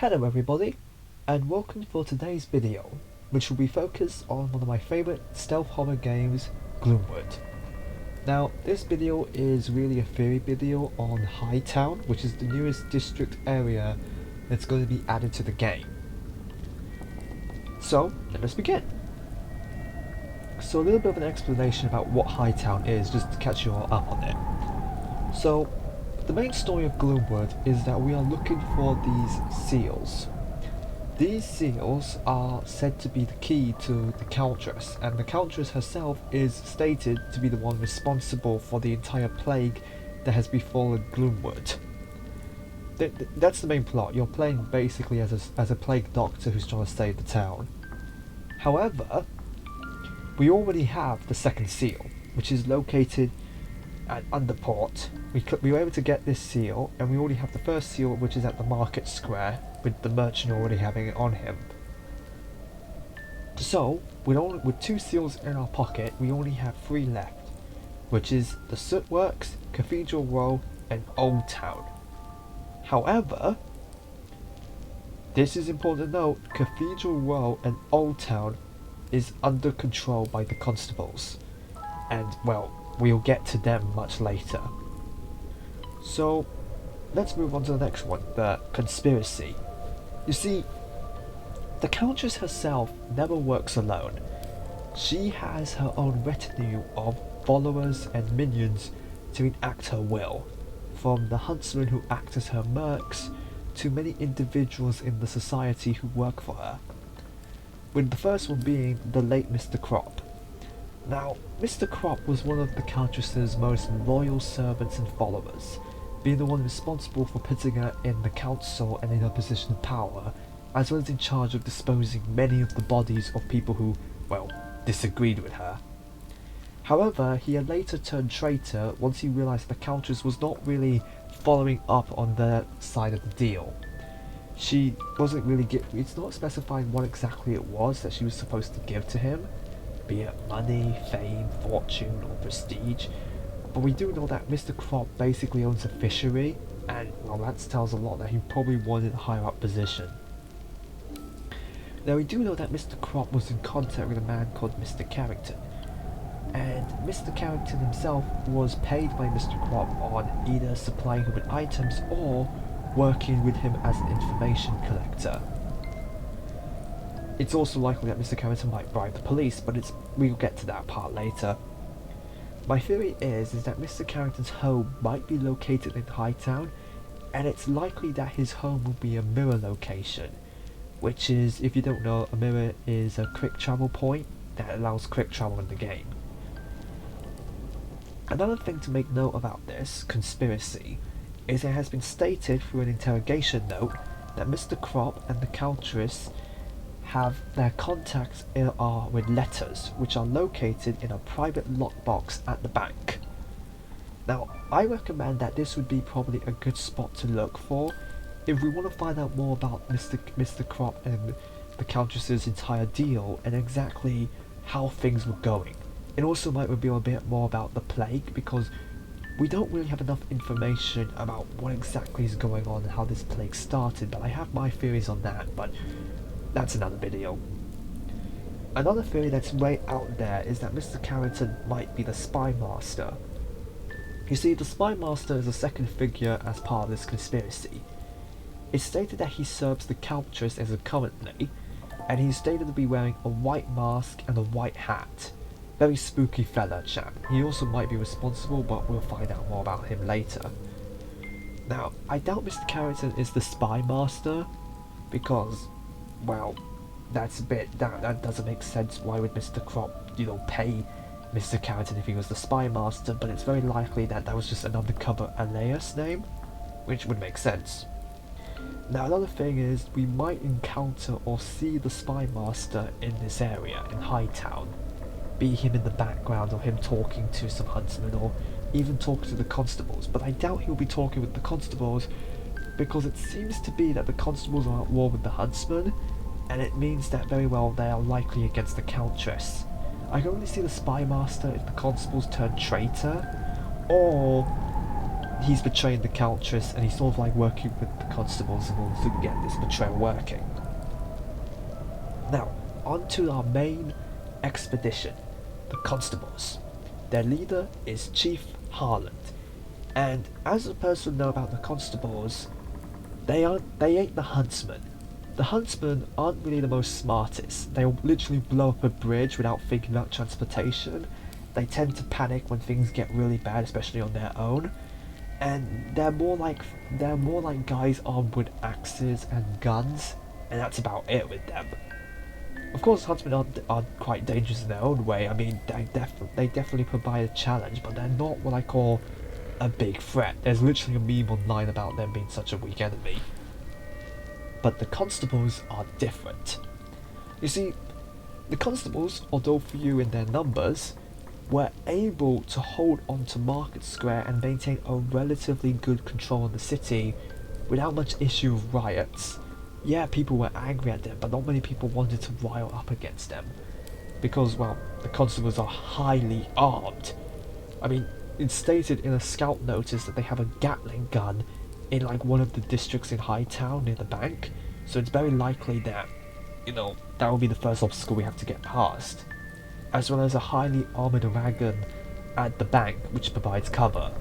Hello everybody, and welcome for today's video, which will be focused on one of my favourite stealth horror games, Gloomwood. Now, this video is really a theory video on HighTown, which is the newest district area that's going to be added to the game. So, let us begin. So a little bit of an explanation about what HighTown is, just to catch you all up on it. So, the main story of Gloomwood is that we are looking for these seals. These seals are said to be the key to the Countess, and the Countess herself is stated to be the one responsible for the entire plague that has befallen Gloomwood. That's the main plot. You're playing basically as a plague doctor who's trying to save the town. However, we already have the second seal, which is located at Underport. We were able to get this seal, and we already have the first seal, which is at the market square, with the merchant already having it on him. So, with two seals in our pocket, we only have three left, which is the Sootworks, Cathedral Row, and Old Town. However, this is important to note, Cathedral Row and Old Town is under control by the constables, and well, we'll get to them much later. So, let's move on to the next one, the conspiracy. You see, the Countess herself never works alone. She has her own retinue of followers and minions to enact her will, from the huntsmen who act as her mercs, to many individuals in the society who work for her. With the first one being the late Mr. Crop. Now, Mr. Crop was one of the Countess's most loyal servants and followers, being the one responsible for putting her in the council and in her position of power, as well as in charge of disposing many of the bodies of people who, well, disagreed with her. However, he had later turned traitor once he realised the Countess was not really following up on their side of the deal. She wasn't really it's not specifying what exactly it was that she was supposed to give to him, be it money, fame, fortune, or prestige. But we do know that Mr. Crop basically owns a fishery, and well, that tells a lot that he probably wanted a higher up position. Now we do know that Mr. Crop was in contact with a man called Mr. Carrington, and Mr. Carrington himself was paid by Mr. Crop on either supplying him with items or working with him as an information collector. It's also likely that Mr. Carrington might bribe the police, but we'll get to that part later. My theory is that Mr. Carrington's home might be located in HighTown, and it's likely that his home will be a mirror location, which is, if you don't know, a mirror is a quick travel point that allows quick travel in the game. Another thing to make note about this conspiracy is it has been stated through an interrogation note that Mr. Crop and the Countess have their contacts are with letters, which are located in a private lockbox at the bank. Now, I recommend that this would be probably a good spot to look for if we want to find out more about Mr. Crop and the Countess's entire deal and exactly how things were going. It also might reveal a bit more about the plague, because we don't really have enough information about what exactly is going on and how this plague started, but I have my theories on that, but that's another video. Another theory that's way out there is that Mr. Carrington might be the Spy Master. You see, the Spy Master is a second figure as part of this conspiracy. It's stated that he serves the Countess as a currently, and he's stated to be wearing a white mask and a white hat. Very spooky fella chap. He also might be responsible, but we'll find out more about him later. Now, I doubt Mr. Carrington is the Spy Master, because, well, that doesn't make sense. Why would Mr. Crop, pay Mr. Carrington if he was the Spy Master? But it's very likely that was just an undercover alias name, which would make sense. Now, another thing is, we might encounter or see the Spy Master in this area, in HighTown. Be him in the background, or him talking to some huntsmen, or even talking to the constables. But I doubt he'll be talking with the constables, because it seems to be that the constables are at war with the huntsmen, and it means that very well they are likely against the Countess. I can only see the Spy Master if the constables turn traitor, or he's betraying the Countess, and he's sort of like working with the constables in order to get this betrayal working. Now, on to our main expedition, the constables. Their leader is Chief Harland, and as a person know about the constables, they ain't the huntsmen. The huntsmen aren't really the most smartest. They'll literally blow up a bridge without thinking about transportation. They tend to panic when things get really bad, especially on their own. And they're more like guys armed with axes and guns, and that's about it with them. Of course, huntsmen are quite dangerous in their own way. I mean, they definitely provide a challenge, but they're not what I call a big threat. There's literally a meme online about them being such a weak enemy. But the constables are different. You see, the constables, although few in their numbers, were able to hold on to Market Square and maintain a relatively good control of the city without much issue of riots. Yeah, people were angry at them, but not many people wanted to rile up against them. Because, well, the constables are highly armed. I mean, it's stated in a scout notice that they have a Gatling gun in like one of the districts in HighTown near the bank, so it's very likely that, that will be the first obstacle we have to get past. As well as a highly armoured wagon at the bank, which provides cover.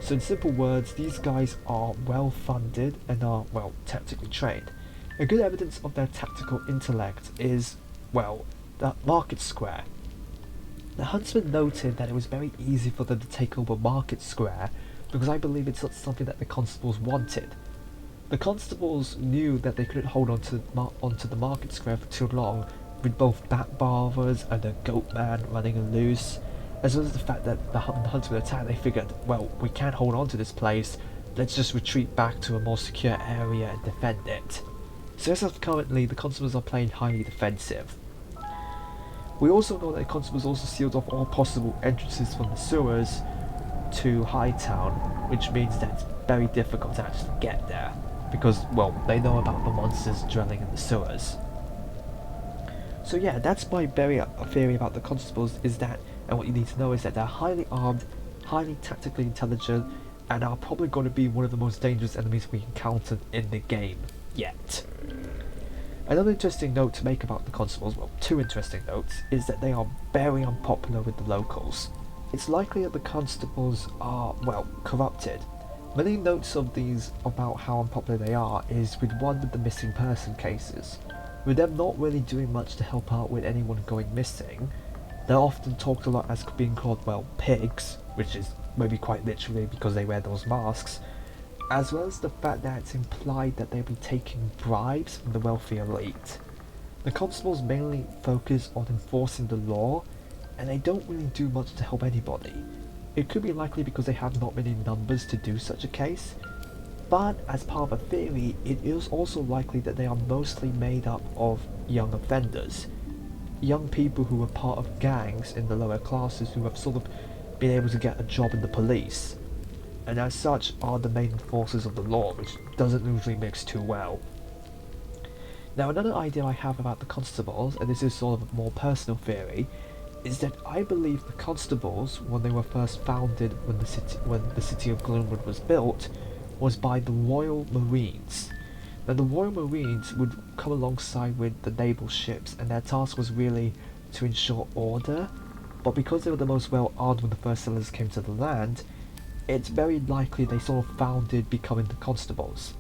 So in simple words, these guys are well funded and are, well, tactically trained. A good evidence of their tactical intellect is, well, the Market Square. The huntsman noted that it was very easy for them to take over Market Square because I believe it's not something that the constables wanted. The constables knew that they couldn't hold onto the Market Square for too long, with both bat barbers and a goat man running loose, as well as the fact that the huntsmen attacked. They figured, well, we can't hold on to this place, let's just retreat back to a more secure area and defend it. So as of currently, the constables are playing highly defensive. We also know that the constables also sealed off all possible entrances from the sewers to HighTown, which means that it's very difficult to actually get there, because, well, they know about the monsters dwelling in the sewers. So yeah, that's my very theory about the constables, is that, and what you need to know is that they're highly armed, highly tactically intelligent, and are probably going to be one of the most dangerous enemies we encountered in the game yet. Another interesting note to make about the constables, well, two interesting notes, is that they are very unpopular with the locals. It's likely that the constables are, well, corrupted. Many notes of these about how unpopular they are is with the missing person cases. With them not really doing much to help out with anyone going missing, they're often talked a lot as being called, well, pigs, which is maybe quite literally because they wear those masks, as well as the fact that it's implied that they'll be taking bribes from the wealthy elite. The constables mainly focus on enforcing the law, and they don't really do much to help anybody. It could be likely because they have not many numbers to do such a case, but as part of a theory, it is also likely that they are mostly made up of young offenders. Young people who were part of gangs in the lower classes who have sort of been able to get a job in the police, and as such are the main enforcers of the law, which doesn't usually mix too well. Now, another idea I have about the constables, and this is sort of a more personal theory, is that I believe the constables, when they were first founded when the city of Gloomwood was built, was by the Royal Marines. Now, the Royal Marines would come alongside with the naval ships, and their task was really to ensure order, but because they were the most well armed when the first settlers came to the land, it's very likely they sort of founded becoming the constables.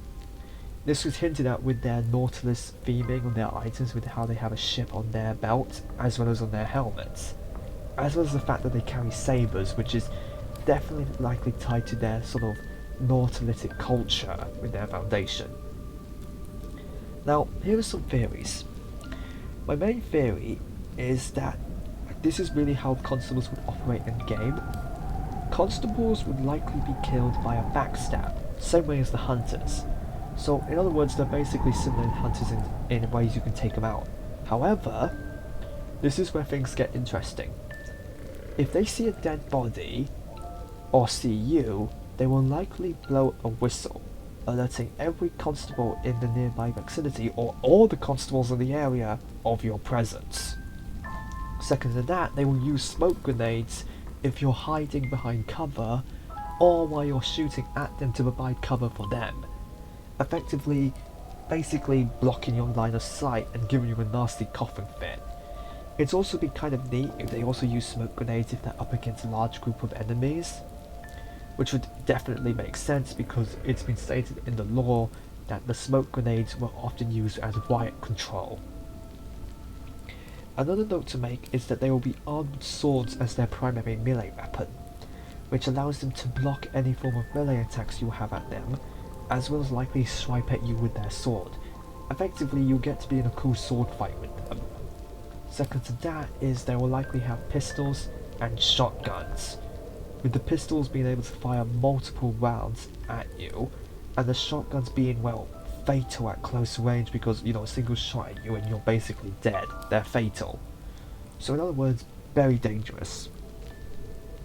This was hinted at with their Nautilus theming on their items, with how they have a ship on their belt, as well as on their helmets, as well as the fact that they carry sabres, which is definitely likely tied to their sort of Nautilistic culture with their foundation. Now, here are some theories. My main theory is that this is really how constables would operate in game. Constables would likely be killed by a backstab, same way as the hunters. So, in other words, they're basically similar to hunters in ways you can take them out. However, this is where things get interesting. If they see a dead body, or see you, they will likely blow a whistle, alerting every constable in the nearby vicinity, or all the constables in the area, of your presence. Second to that, they will use smoke grenades if you're hiding behind cover, or while you're shooting at them to provide cover for them, effectively basically blocking your line of sight and giving you a nasty coughing fit. It's also be kind of neat if they also use smoke grenades if they're up against a large group of enemies, which would definitely make sense because it's been stated in the lore that the smoke grenades were often used as riot control. Another note to make is that they will be armed with swords as their primary melee weapon, which allows them to block any form of melee attacks you have at them, as well as likely swipe at you with their sword. Effectively, you'll get to be in a cool sword fight with them. Second to that is they will likely have pistols and shotguns, with the pistols being able to fire multiple rounds at you, and the shotguns being, well, fatal at close range because, you know, a single shot at you and you're basically dead. They're fatal. So in other words, very dangerous.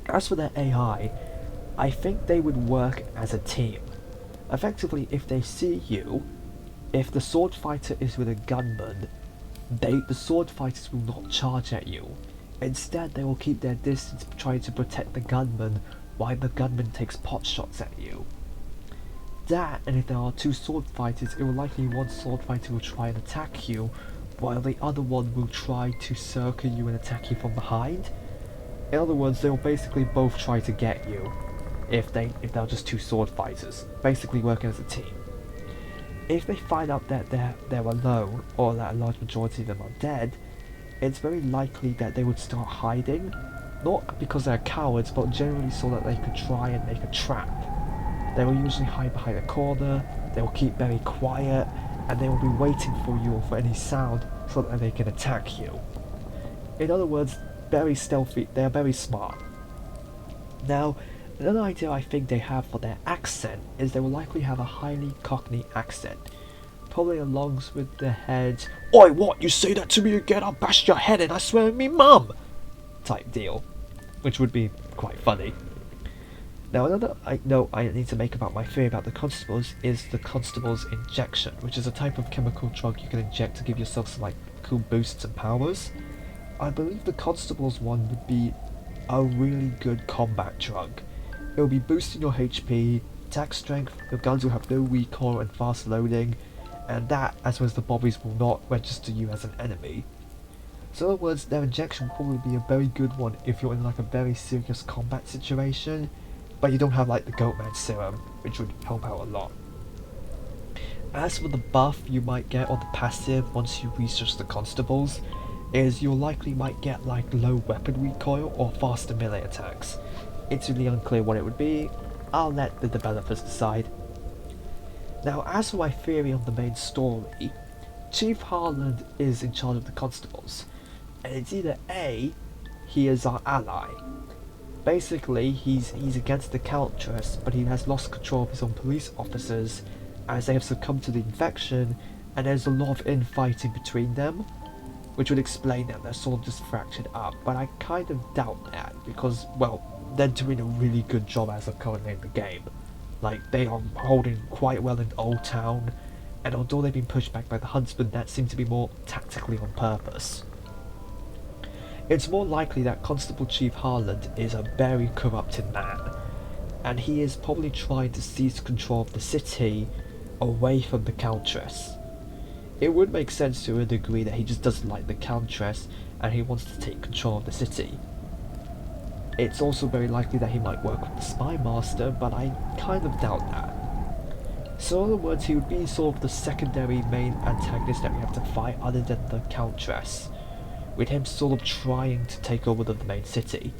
As for their AI, I think they would work as a team. Effectively, if they see you, if the sword fighter is with a gunman, the sword fighters will not charge at you. Instead, they will keep their distance trying to protect the gunman while the gunman takes pot shots at you. That, and if there are two sword fighters, it will likely one sword fighter will try and attack you, while the other one will try to circle you and attack you from behind. In other words, they will basically both try to get you, if they're just two sword fighters, basically working as a team. If they find out that they're alone, or that a large majority of them are dead, it's very likely that they would start hiding, not because they're cowards, but generally so that they could try and make a trap. They will usually hide behind a corner, they will keep very quiet, and they will be waiting for you or for any sound so that they can attack you. In other words, very stealthy, they are very smart. Now, another idea I think they have for their accent is they will likely have a highly Cockney accent, probably along with the head, "Oi, what, you say that to me again, I'll bash your head in, I swear on me mum," type deal, which would be quite funny. Now, another note I need to make about my theory about the constables is the constable's injection, which is a type of chemical drug you can inject to give yourself some like cool boosts and powers. I believe the constable's one would be a really good combat drug. It will be boosting your HP, attack strength, your guns will have no recoil and fast loading, and that, as well as the bobbies, will not register you as an enemy. So in other words, their injection will probably be a very good one if you're in like a very serious combat situation, but you don't have like the Goatman serum, which would help out a lot. As for the buff you might get or the passive once you research the constables, is you likely might get like low weapon recoil or faster melee attacks. It's really unclear what it would be, I'll let the developers decide. Now, as for my theory on the main story, Chief Harland is in charge of the constables, and it's either A, he is our ally. Basically, he's against the Countess, but he has lost control of his own police officers as they have succumbed to the infection, and there's a lot of infighting between them, which would explain that they're sort of just fractured up, but I kind of doubt that, because, well, they're doing a really good job as of currently in the game. Like, they are holding quite well in Old Town, and although they've been pushed back by the Huntsman, that seemed to be more tactically on purpose. It's more likely that Constable Chief Harland is a very corrupted man, and he is probably trying to seize control of the city away from the Countess. It would make sense to a degree that he just doesn't like the Countess and he wants to take control of the city. It's also very likely that he might work with the Spy Master, but I kind of doubt that. So in other words, he would be sort of the secondary main antagonist that we have to fight other than the Countess, with him sort of trying to take over the main city,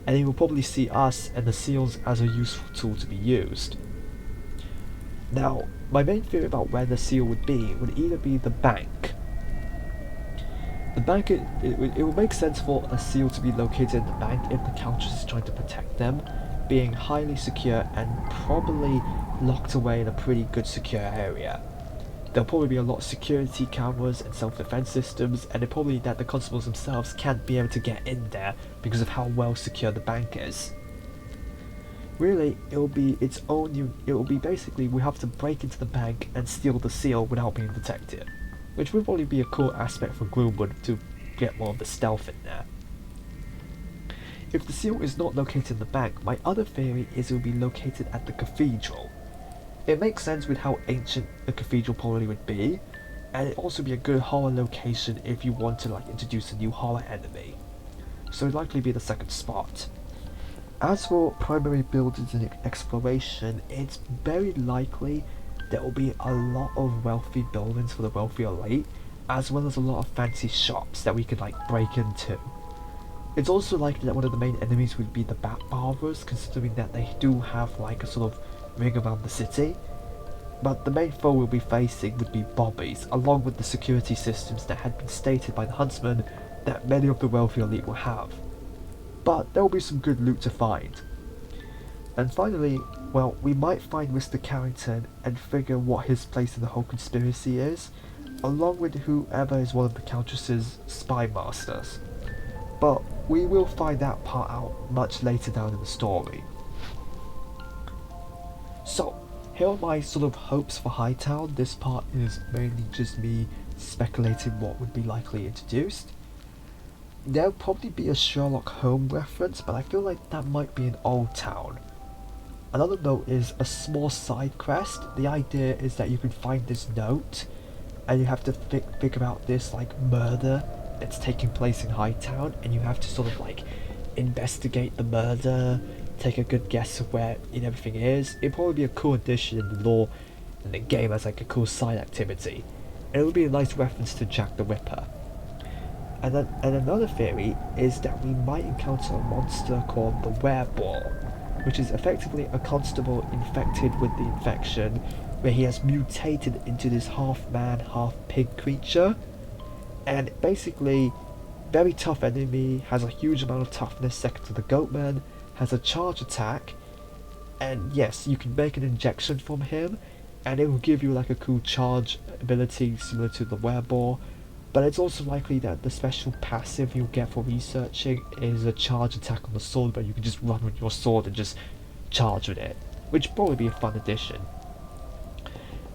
and he will probably see us and the seals as a useful tool to be used. Now, my main theory about where the seal would either be the bank. The bank, it would make sense for a seal to be located in the bank if the Countess is trying to protect them, being highly secure and probably locked away in a pretty good secure area. There'll probably be a lot of security cameras and self-defense systems, and it probably that the constables themselves can't be able to get in there because of how well secure the bank is. Really, it will be basically we have to break into the bank and steal the seal without being detected, which would probably be a cool aspect for Gloomwood to get more of the stealth in there. If the seal is not located in the bank, my other theory is it will be located at the cathedral. It makes sense with how ancient the cathedral probably would be, and it'd also be a good horror location if you want to like introduce a new horror enemy. So it'd likely be the second spot. As for primary buildings and exploration, it's very likely there will be a lot of wealthy buildings for the wealthy elite, as well as a lot of fancy shops that we could like break into. It's also likely that one of the main enemies would be the Bat Barbers, considering that they do have like a sort of ring around the city. But the main foe we'll be facing would be bobbies, along with the security systems that had been stated by the huntsman that many of the wealthy elite will have. But there will be some good loot to find. And finally, well, we might find Mr. Carrington and figure what his place in the whole conspiracy is, along with whoever is one of the Countess's spy masters. But we will find that part out much later down in the story. So, here are my sort of hopes for HighTown. This part is mainly just me speculating what would be likely introduced. There'll probably be a Sherlock Holmes reference, but I feel like that might be an old town. Another note is a small side quest. The idea is that you can find this note, and you have to figure out this like murder that's taking place in HighTown, and you have to sort of like investigate the murder, take a good guess of where everything is. It'd probably be a cool addition in the lore and the game as like a cool side activity, and it would be a nice reference to Jack the Ripper. And another theory is that we might encounter a monster called the Wereball, which is effectively a constable infected with the infection, where he has mutated into this half-man, half-pig creature. And basically, very tough enemy, has a huge amount of toughness second to the Goatman, has a charge attack, and yes, you can make an injection from him, and it will give you like a cool charge ability similar to the Wereball. But it's also likely that the special passive you'll get for researching is a charge attack on the sword, where you can just run with your sword and just charge with it, which would probably be a fun addition.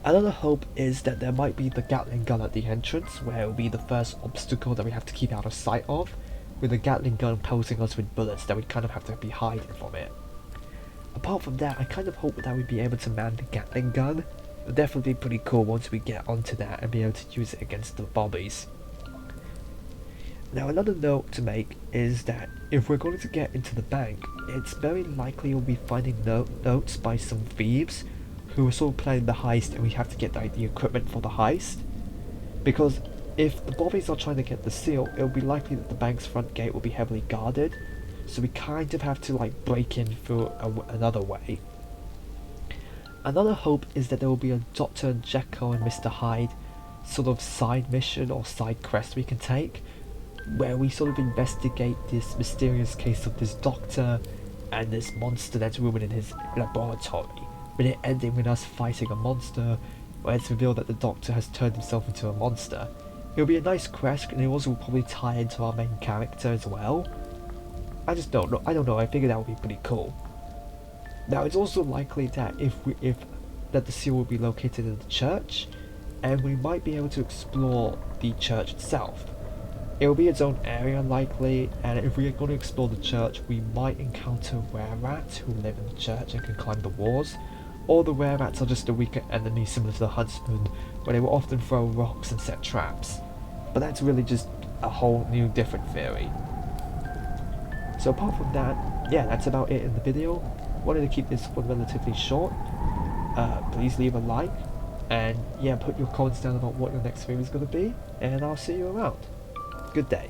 Another hope is that there might be the Gatling gun at the entrance, where it will be the first obstacle that we have to keep out of sight of, with the Gatling gun pelting us with bullets that we kind of have to be hiding from it. Apart from that, I kind of hope that we'd be able to man the Gatling gun. It'll definitely be pretty cool once we get onto that and be able to use it against the bobbies. Now another note to make is that if we're going to get into the bank, it's very likely we'll be finding notes by some thieves who are sort of planning the heist, and we have to get the equipment for the heist. Because if the bobbies are trying to get the seal, it'll be likely that the bank's front gate will be heavily guarded, so we kind of have to like break in through another way. Another hope is that there will be a Dr. Jekyll and Mr. Hyde sort of side mission or side quest we can take, where we sort of investigate this mysterious case of this doctor and this monster that's roaming in his laboratory, with it ending with us fighting a monster where it's revealed that the doctor has turned himself into a monster. It'll be a nice quest, and it also will probably tie into our main character as well. I don't know, I figure that would be pretty cool. Now it's also likely that that the seal will be located in the church, and we might be able to explore the church itself. It will be its own area likely, and if we are going to explore the church, we might encounter were-rats who live in the church and can climb the walls, or the were-rats are just a weaker enemy similar to the huntsman, where they will often throw rocks and set traps. But that's really just a whole new different theory. So apart from that, yeah, that's about it in the video. Wanted to keep this one relatively short. Please leave a like, and yeah, put your comments down about what your next video is going to be, and I'll see you around. Good day.